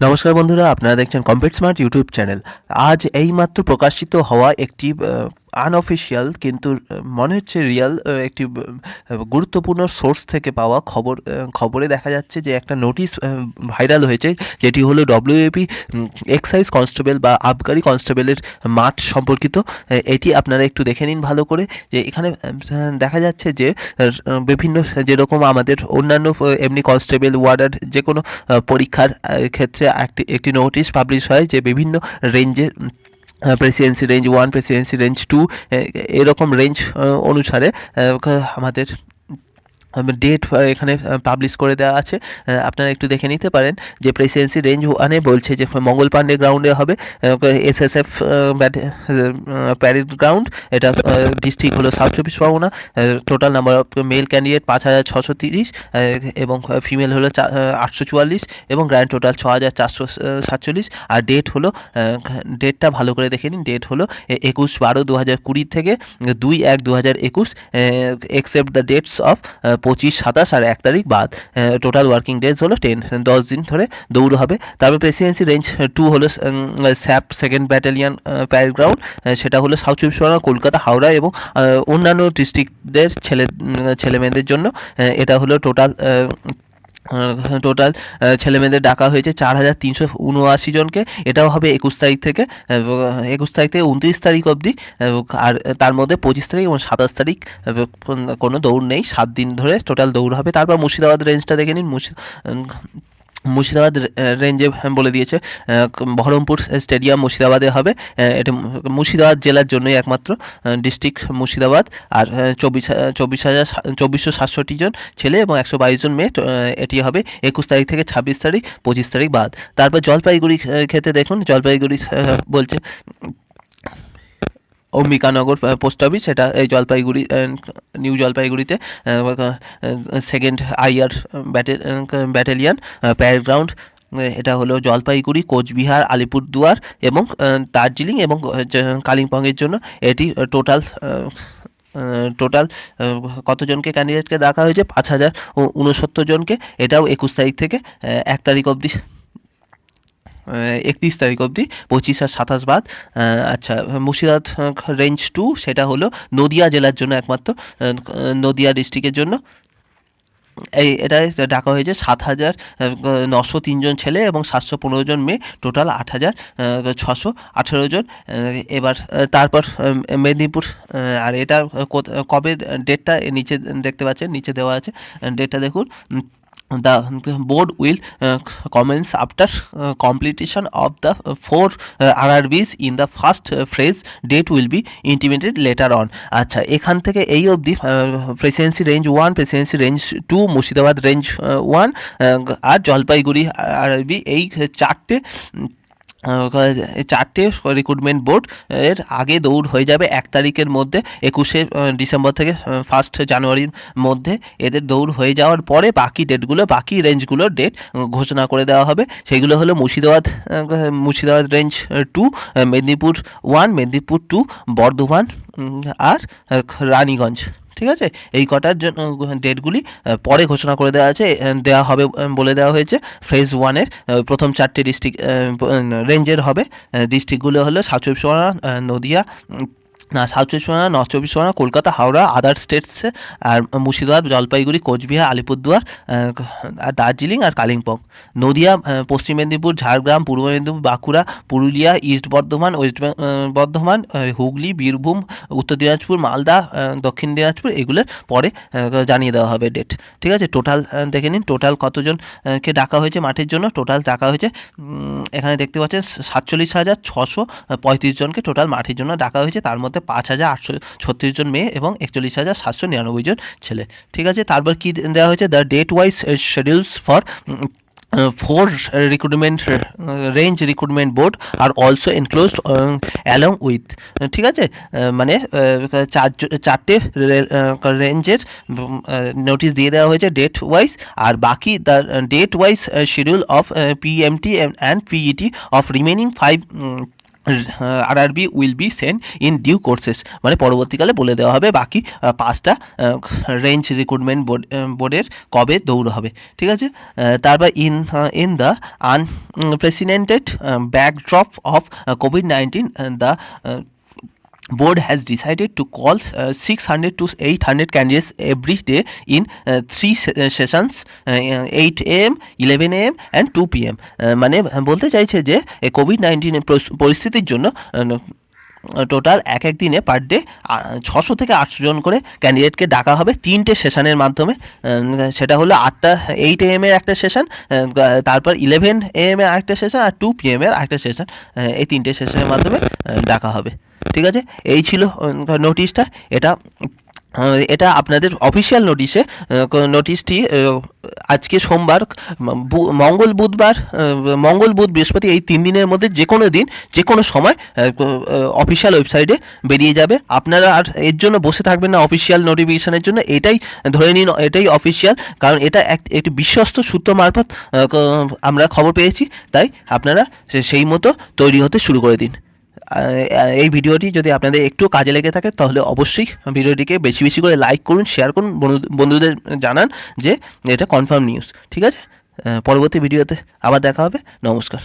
নমস্কার বন্ধুরা, আপনারা দেখছেন কমপ্লিট স্মার্ট ইউটিউব চ্যানেল। আজ এইমাত্র প্রকাশিত হওয়া একটি আনঅফিসিয়াল কিন্তু মনে হচ্ছে রিয়াল একটি গুরুত্বপূর্ণ সোর্স থেকে পাওয়া খবরে দেখা যাচ্ছে যে একটা নোটিশ ভাইরাল হয়েছে, যেটি হলো WBP এক্সাইজ কনস্টেবল বা আবগারি কনস্টেবলের মাঠ সম্পর্কিত। এটি আপনারা একটু দেখে নিন ভালো করে, যে এখানে দেখা যাচ্ছে যে বিভিন্ন যেরকম আমাদের অন্যান্য এমনি কনস্টেবল ওয়ার্ডার যে কোনো পরীক্ষার ক্ষেত্রে একটি নোটিশ পাবলিশ হয় যে বিভিন্ন রেঞ্জের প্রেসিডেন্সি রেঞ্জ 1, প্রেসিডেন্সি রেঞ্জ 2, এরকম রেঞ্জ অনুসারে আমাদের ডেট এখানে পাবলিশ করে দেওয়া আছে। আপনারা একটু দেখে নিতে পারেন যে প্রেসিডেন্সি রেঞ্জ 1-এ বলছে যে মঙ্গল পাণ্ডে গ্রাউন্ডে হবে SSF প্যারেড গ্রাউন্ড। এটা ডিস্ট্রিক্ট হলো সাউথ চব্বিশ Pargana. Total number of male candidate 5630 এবং ফিমেল হলো 844 এবং গ্র্যান্ড টোটাল 6447। আর ডেট হলো, ডেটটা ভালো করে দেখে নিন, ডেট হলো 21/12/2020 থেকে 2/1/2021, এক্সেপ্ট দ্য ডেটস অফ 25, 27 আর 1 তারিখ বাদ। টোটাল ওয়ার্কিং ডেজ হলো 10 দিন ধরে দৌড় হবে। তারপর প্রেসিডেন্সি রেঞ্জ 2 হলো sap second battalion parade ground. সেটা হলো সাউথ চব্বিশ পরগনা, কলকাতা, হাওড়া এবং অন্যান্য ডিস্ট্রিক্টদের ছেলেমেয়েদের জন্য। এটা হলো টোটাল ছেলেমেয়েদের ডাকা হয়েছে 4379 জনকে। এটাও হবে 21 তারিখ থেকে 29 তারিখ অবধি। আর তার মধ্যে 25 তারিখ এবং 27 তারিখ কোনো দৌড় নেই, 7 দিন ধরে টোটাল দৌড় হবে। তারপর মুর্শিদাবাদ রেঞ্জটা দেখে নিন। মুর্শিদাবাদ রেঞ্জে বলে দিয়েছে বহরমপুর স্টেডিয়াম মুর্শিদাবাদে হবে। এটা মুর্শিদাবাদ জেলার জন্যই একমাত্র ডিস্ট্রিক্ট মুর্শিদাবাদ। আর 24,760 জন ছেলে এবং 122 জন মেয়ে। এটি হবে 21 তারিখ থেকে 26 তারিখ, 25 তারিখ বাদ। তারপর জলপাইগুড়ি ক্ষেত্রে দেখুন, জলপাইগুড়ি বলছে অম্বিকানগর পোস্ট অফিস, সেটা এই জলপাইগুড়ি নিউ জলপাইগুড়িতে second IR battalion parade ground. এটা হলো জলপাইগুড়ি, কোচবিহার, আলিপুরদুয়ার এবং দার্জিলিং এবং কালিম্পংয়ের জন্য। এটি টোটাল কতজনকে ক্যান্ডিডেটকে ডাকা হয়েছে? 5069 জনকে। এটাও 21 তারিখ থেকে 1 তারিখ অবধি, 31 তারিখ অবধি, 25 আর 27 বাদ। আচ্ছা, মুর্শিদাবাদ রেঞ্জ 2 সেটা হলো নদিয়া জেলার জন্য একমাত্র, নদিয়া ডিস্ট্রিক্টের জন্য। এটায় ডাকা হয়েছে 7,903 জন ছেলে এবং 715 জন মেয়ে, টোটাল 8,618 জন। এবার তারপর মেদিনীপুর, আর এটা কবে ডেটটা নিচে দেখতে পাচ্ছেন, নিচে দেওয়া আছে, ডেটটা দেখুন। The board will commence after completion of the 4 RRBs in the first phase. Date will be intimated later on. আচ্ছা, এখান থেকে এই অবধি Presidency range 1, Presidency range 2, Murshidabad range 1 আর জলপাইগুড়ি RRB, এই চারটে রিক্রুটমেন্ট বোর্ড এর আগে দৌড় হয়ে যাবে 1 তারিখের মধ্যে। 21শে ডিসেম্বর থেকে 1 জানুয়ারির মধ্যে এদের দৌড় হয়ে যাওয়ার পরে বাকি ডেটগুলো, বাকি রেঞ্জগুলোর ডেট ঘোষণা করে দেওয়া হবে। সেগুলো হলো মুর্শিদাবাদ রেঞ্জ 2, মেদিনীপুর 1, মেদিনীপুর 2, বর্ধমান আর রানীগঞ্জ। ঠিক আছে, এই কটার জন্য ডেটগুলি পরে ঘোষণা করে দেওয়া হবে বলে দেওয়া হয়েছে। ফেজ 1-এর প্রথম 4টে ডিস্ট্রিক্ট রেঞ্জের হবে। ডিস্ট্রিক্টগুলো হলো সাউথ চব্বিশ পরগনা, নদিয়া, সাউথ চব্বিশ পরগনা, নর্থ চব্বিশ পরগনা, কলকাতা, হাওড়া, আদার স্টেটসে, আর মুর্শিদাবাদ, জলপাইগুড়ি, কোচবিহার, আলিপুরদুয়ার আর দার্জিলিং আর কালিম্পং। নদিয়া, পশ্চিম মেদিনীপুর, ঝাড়গ্রাম, পূর্ব মেদিনীপুর, বাঁকুড়া, পুরুলিয়া, ইস্ট বর্ধমান, ওয়েস্ট বর্ধমান, হুগলি, বীরভূম, উত্তর দিনাজপুর, মালদা, দক্ষিণ দিনাজপুর, এগুলোর পরে জানিয়ে দেওয়া হবে ডেট। ঠিক আছে, টোটাল দেখে নিন, টোটাল কতজনকে ডাকা হয়েছে মাঠের জন্য। টোটাল ডাকা হয়েছে, এখানে দেখতে পাচ্ছেন 47,635 জনকে টোটাল মাঠের জন্য ডাকা হয়েছে। তার মধ্যে 5,836 জন মেয়ে এবং 41,799 জন ছেলে। ঠিক আছে, তারপর কি দেওয়া হয়েছে? The date wise schedules for 4 recruitment range recruitment board are also enclosed along with. ঠিক আছে, মানে চারটে রেঞ্জের নোটিশ দিয়ে দেওয়া হয়েছে ডেট ওয়াইজ। আর বাকি the date wise schedule of PMT and PET of remaining 5 RRB will be send in due courses, মানে পরবর্তীকালে বলে দেওয়া হবে বাকি 5টা রেঞ্জ রিক্রুটমেন্ট বোর্ডের কবে দৌড় হবে। ঠিক আছে। তারপর in the unprecedented backdrop of COVID-19, the board has decided to call 600 to 800 candidates every day in 3 sessions, 8 a.m., 11 a.m. and 2 p.m. মানে বলতে চাইছে যে কোভিড-19 পরিস্থিতির জন্য টোটাল এক দিনে পার ডে 600 থেকে 800 জন করে ক্যান্ডিডেটকে ডাকা হবে 3টে সেশনের মাধ্যমে। সেটা হলো 8 a.m. এর একটা সেশন, তারপর 11 a.m. এর আরেকটা সেশন আর 2 p.m. এর আরেকটা সেশন, এই 3টে সেশনের মাধ্যমে ডাকা হবে। ঠিক আছে, এই ছিল নোটিশটা। এটা আপনাদের অফিসিয়াল নোটিশটি আজকে সোমবার, মঙ্গল বুধ বৃহস্পতি এই 3 দিনের মধ্যে যে কোনো দিন যে কোনো সময় অফিসিয়াল ওয়েবসাইটে বেরিয়ে যাবে। আপনারা আর এর জন্য বসে থাকবেন না অফিসিয়াল নোটিফিকেশনের জন্য, এটাই ধরে নিন এটাই অফিসিয়াল, কারণ এটা একটি বিশ্বস্ত সূত্র মারফত আমরা খবর পেয়েছি, তাই আপনারা সেই মতো তৈরি হতে শুরু করে দিন। এই ভিডিওটি যদি আপনাদের একটু কাজে লেগে থাকে তাহলে অবশ্যই ভিডিওটিকে বেশি বেশি করে লাইক করুন, শেয়ার করুন, বন্ধুদের জানান যে এটা কনফার্ম নিউজ। ঠিক আছে, পরবর্তী ভিডিওতে আবার দেখা হবে। নমস্কার।